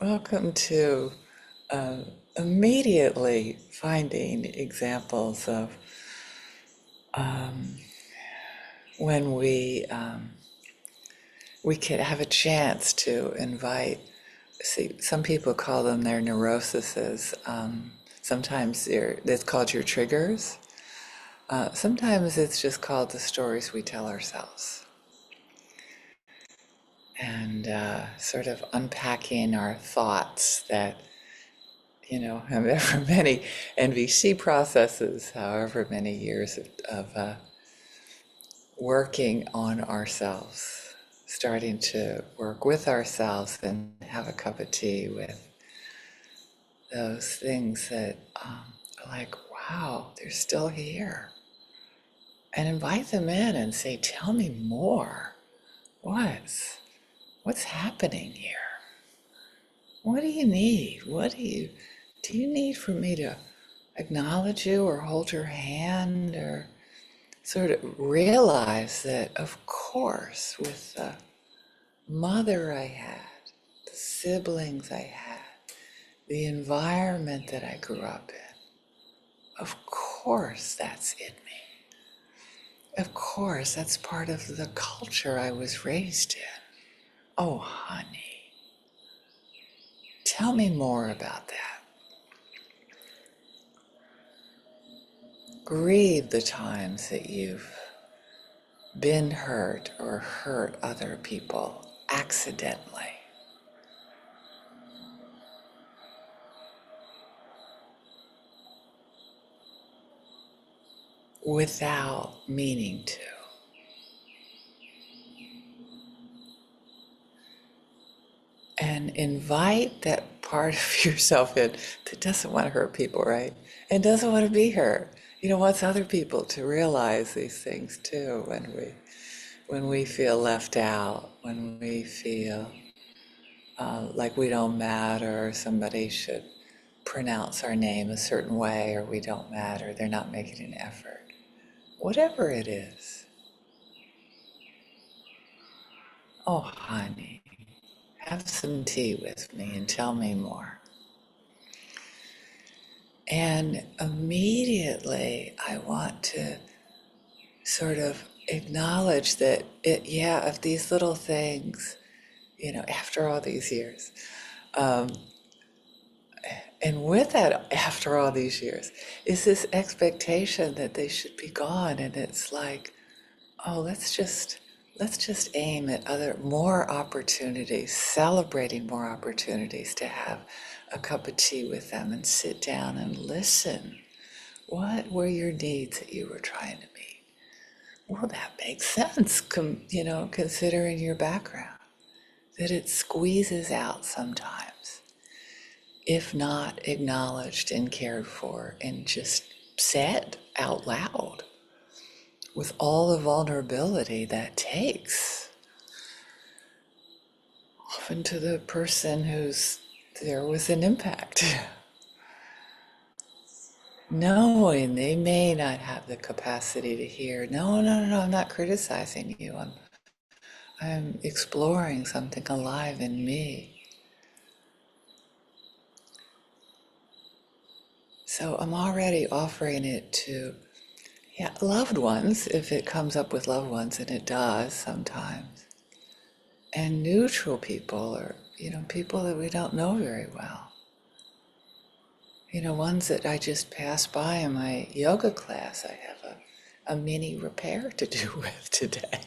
Welcome to uh, immediately finding examples of when we can have a chance to invite. See, some people call them their neuroses. Sometimes it's called your triggers. Sometimes it's just called the stories we tell ourselves. And sort of unpacking our thoughts that however many NVC processes, however many years of working on ourselves, starting to work with ourselves and have a cup of tea with those things that are like, wow, they're still here. And invite them in and say, tell me more. What's happening here? What do you need? Do you need for me to acknowledge you or hold your hand or sort of realize that, of course, with the mother I had, the siblings I had, the environment that I grew up in, of course that's in me. Of course, that's part of the culture I was raised in. Oh, honey, tell me more about that. Grieve the times that you've been hurt or hurt other people accidentally without meaning to. And invite that part of yourself in that doesn't want to hurt people, right? And doesn't want to be hurt. Wants other people to realize these things too when we feel left out, when we feel like we don't matter, or somebody should pronounce our name a certain way, or we don't matter, they're not making an effort. Whatever it is. Oh, honey, have some tea with me and tell me more. And immediately I want to sort of acknowledge that of these little things, after all these years. Um, and with that, after all these years, is this expectation that they should be gone. And it's like, oh, let's just aim at more opportunities, celebrating more opportunities to have a cup of tea with them and sit down and listen. What were your needs that you were trying to meet? Well, that makes sense, considering your background, that it squeezes out sometimes, if not acknowledged and cared for and just said out loud with all the vulnerability that takes, often to the person who's there with an impact. Knowing they may not have the capacity to hear, no, no, no, I'm not criticizing you. I'm exploring something alive in me. So I'm already offering it to, loved ones, if it comes up with loved ones, and it does sometimes. And neutral people, or, people that we don't know very well. Ones that I just passed by in my yoga class, I have a mini repair to do with today.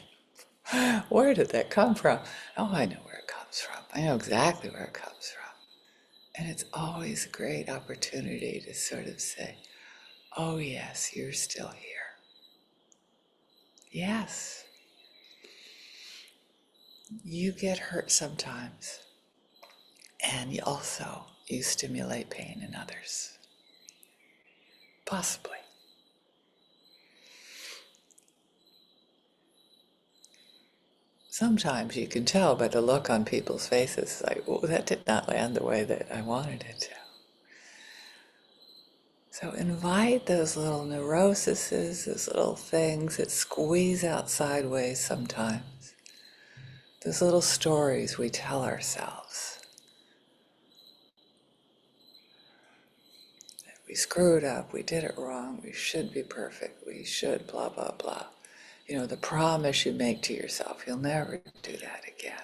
Where did that come from? Oh, I know where it comes from. I know exactly where it comes from. And it's always a great opportunity to sort of say, oh yes, you're still here. Yes. You get hurt sometimes. And you stimulate pain in others. Possibly. Sometimes you can tell by the look on people's faces, like, oh, that did not land the way that I wanted it to. So invite those little neuroses, those little things that squeeze out sideways sometimes, those little stories we tell ourselves. We screwed up, we did it wrong, we should be perfect, we should blah, blah, blah. The promise you make to yourself, you'll never do that again.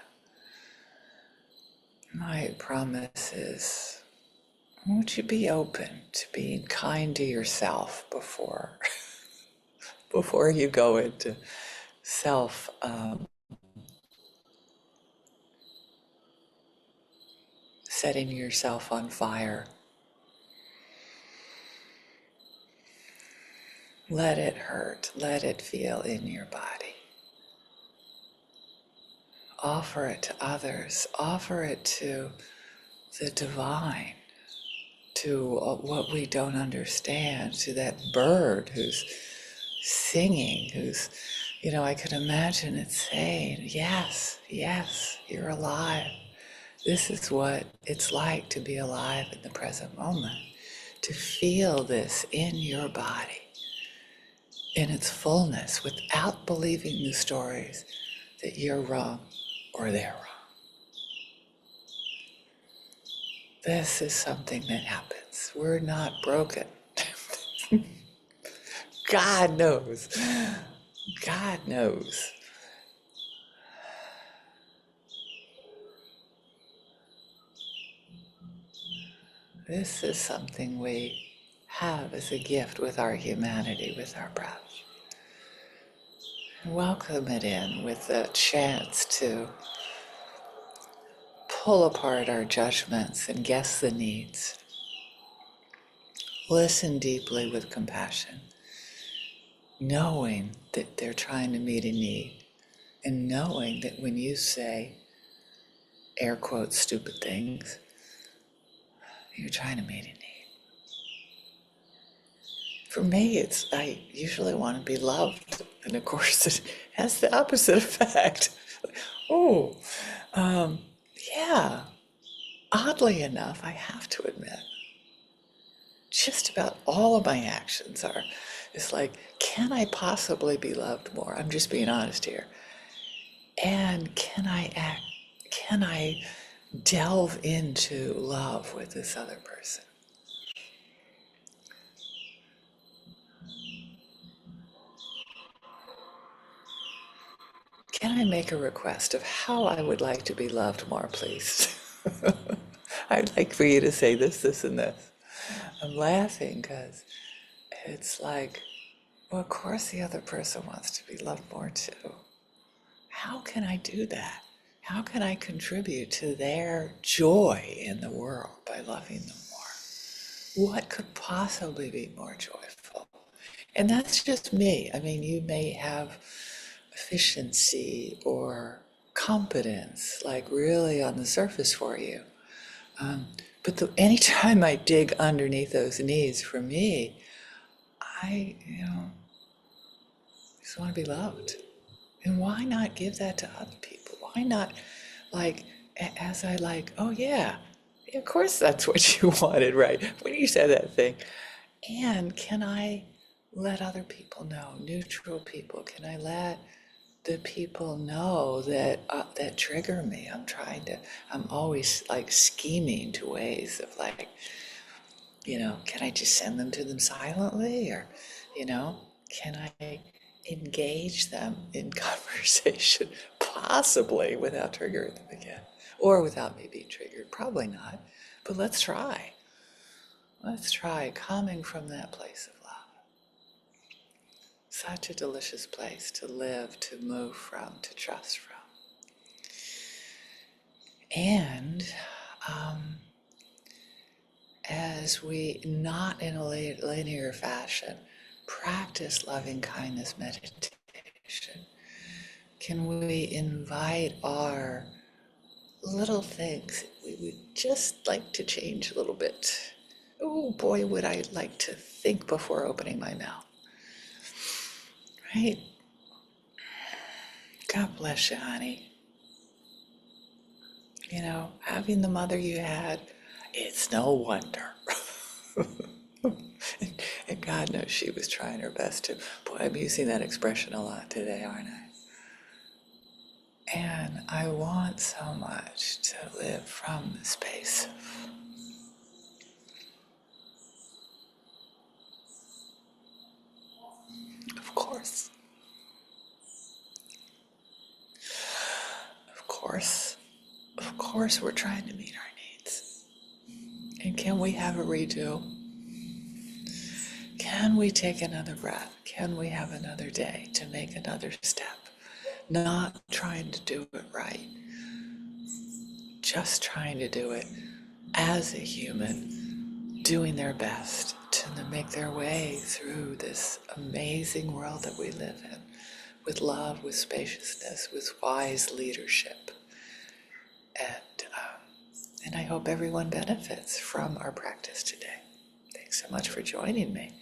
My promise is, won't you be open to being kind to yourself before you go into self setting yourself on fire. Let it hurt, let it feel in your body. Offer it to others, offer it to the divine, to what we don't understand, to that bird who's singing, I could imagine it saying, yes, yes, you're alive. This is what it's like to be alive in the present moment, to feel this in your body, in its fullness, without believing the stories that you're wrong or they're wrong. This is something that happens. We're not broken. God knows. God knows. This is something we have as a gift with our humanity, with our breath. Welcome it in with the chance to pull apart our judgments and guess the needs. Listen deeply with compassion, knowing that they're trying to meet a need, and knowing that when you say, air quotes, stupid things, you're trying to meet a need. For me, I usually want to be loved, and of course it has the opposite effect. Oh, yeah, oddly enough, I have to admit, just about all of my actions it's like, can I possibly be loved more? I'm just being honest here. And can I delve into love with this other person? Can I make a request of how I would like to be loved more, please? I'd like for you to say this, this, and this. I'm laughing because it's like, well, of course the other person wants to be loved more too. How can I do that? How can I contribute to their joy in the world by loving them more? What could possibly be more joyful? And that's just me. I mean, you may have efficiency or competence, like really on the surface for you. But anytime I dig underneath those needs for me, I, just want to be loved. And why not give that to other people? Why not, oh yeah, of course that's what you wanted, right? When you said that thing. And can I let other people know, neutral people, can I let the people know that trigger me? I'm always like scheming to ways of can I just send them to them silently? Or, can I engage them in conversation, possibly without triggering them again? Or without me being triggered? Probably not. But let's try. Let's try coming from that place of love. Such a delicious place to live, to move from, to trust from. And as we, not in a linear fashion, practice loving kindness meditation, can we invite our little things we would just like to change a little bit? Oh boy, would I like to think before opening my mouth. Right? God bless you, honey. Having the mother you had, it's no wonder. And God knows she was trying her best to. Boy, I'm using that expression a lot today, aren't I? And I want so much to live from the space of course we're trying to meet our needs. And can we have a redo? Can we take another breath? Can we have another day to make another step? Not trying to do it right, just trying to do it as a human, doing their best to make their way through this amazing world that we live in, with love, with spaciousness, with wise leadership. And I hope everyone benefits from our practice today. Thanks so much for joining me.